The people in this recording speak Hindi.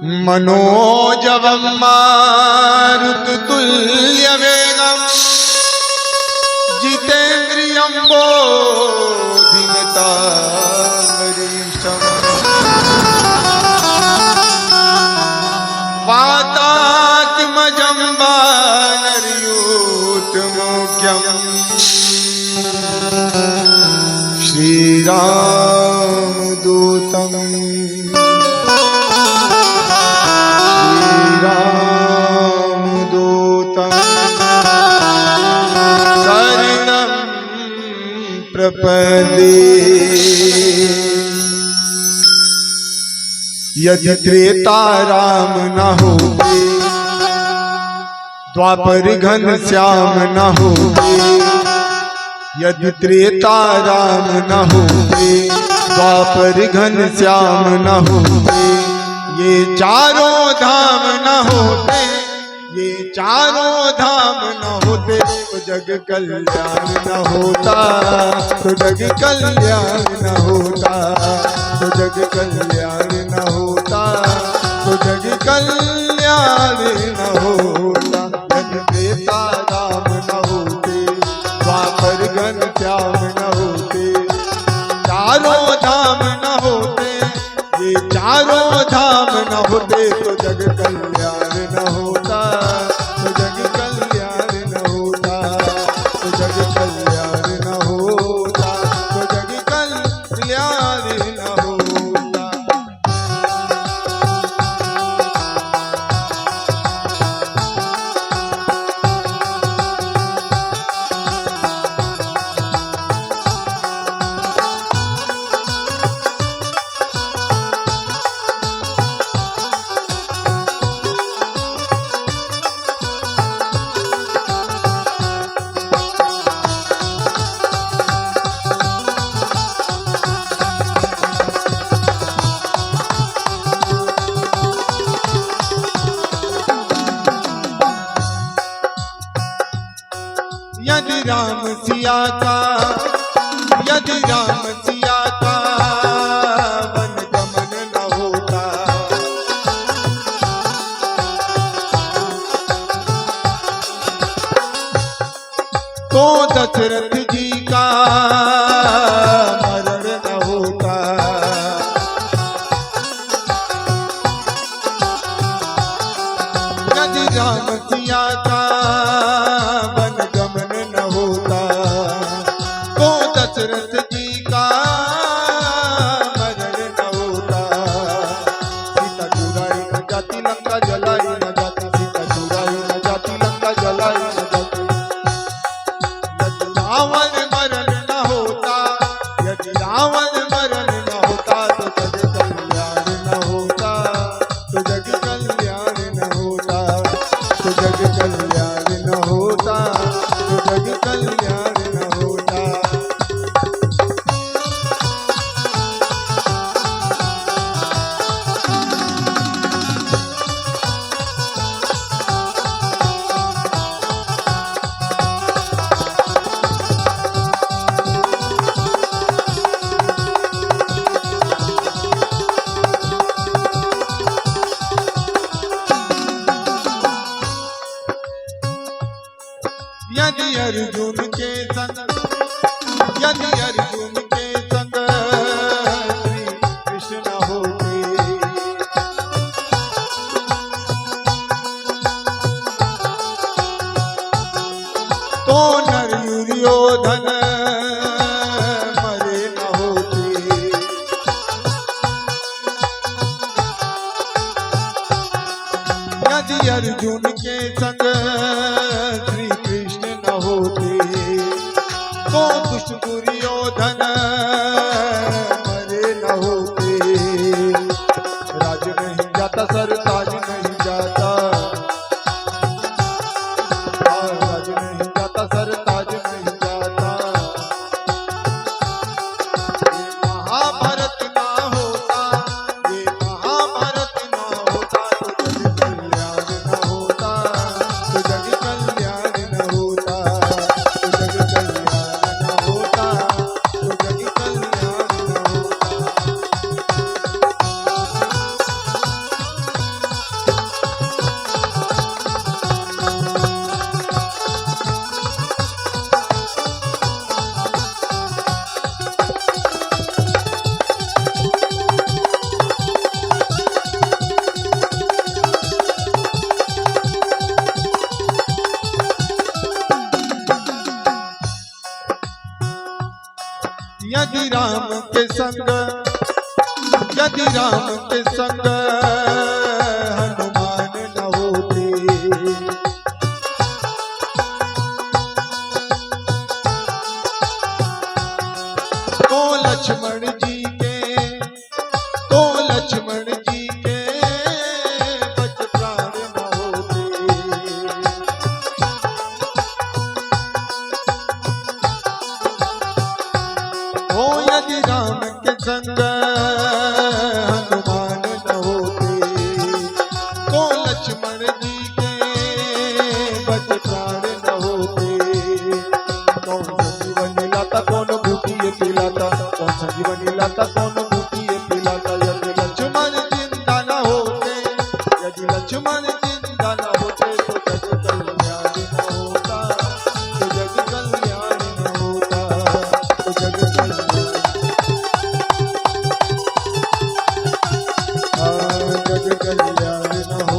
मनोजवं मारुततुल्यवेगं जितेन्द्रियं बोधिमतामरीशम् वातात्मजं वानरयूथमुख्यम् श्रीरामदूतम् शरणं प्रपदे। यदि त्रेता राम न होते, द्वापर घन श्याम न होते। यदि त्रेता राम न होते, द्वापर घन श्याम न होते। ये चारों धाम न होते, ये चारों धाम न होते, तो जग कल्याण न होता, तो जग कल्याण न होता, तो जग कल्याण न होता, तो जग कल्याण न होता। यदि त्रेता राम न होते, द्वापर घन श्याम न होते। चारों धाम न होते, ये चारों धाम न होते, तो जग कल्याण न होता, तो जग कल्याण न होता, तो जग कल्याण न होता, तो जग कल्याण न होता। यदि राम सिया का, यदि राम सिया का वन गमन न होता। तो दशरथ जी का मरण न होता। यदि राम सिया का दशरथ जी का मरण न होता। सीता चुराई न जाती, लंका जलाई न जाती। सीता चुराई न जाती, लंका जलाई न जाती। यदि रावण मरण न होता, यदि रावण मरण न होता, तो जग कल्याण न होता, तो जग कल्याण न होता, तो जग कल्याण न होता, तो जग कल्याण न होता। यदि अर्जुन के संग, यदि अर्जुन के संग श्री कृष्ण होते। तो नर दुर्योधन मरे न होते। यदि अर्जुन के संग श्री कृष्ण न होते, तो दुष्ट दुर्योधन मरे न होते। राज नहीं जाता, सरताज नहीं जाता। राज नहीं जाता, सरताज नहीं जाता। ये महाभारत ना होता, ये महाभारत ना होता, तो जग कल्याण न होता, तो जग कल्याण न होता, तो जग कल्याण न होता, तो जग कल्याण न होता। यदि राम के संग, यदि राम के संग हनुमान न होते। तो लक्ष्मण जी के, तो लक्ष्मण जी के बच प्राण न होते। ओ यदि राम के संग हनुमान न होते, तो लक्ष्मण जी के बच प्राण न होते। कौन संजीवनी लाता, कौन भूतिए पिलाता, कौन संजीवनी लाता, कौन भूतिए पिलाता। यदि लक्ष्मण जिंदा न होते, यदि लक्ष्मण जिंदा न होते, तो जग कल्याण न होता, तो जग कल्याण न होता, तो जग कल्याण, जग कल्याण न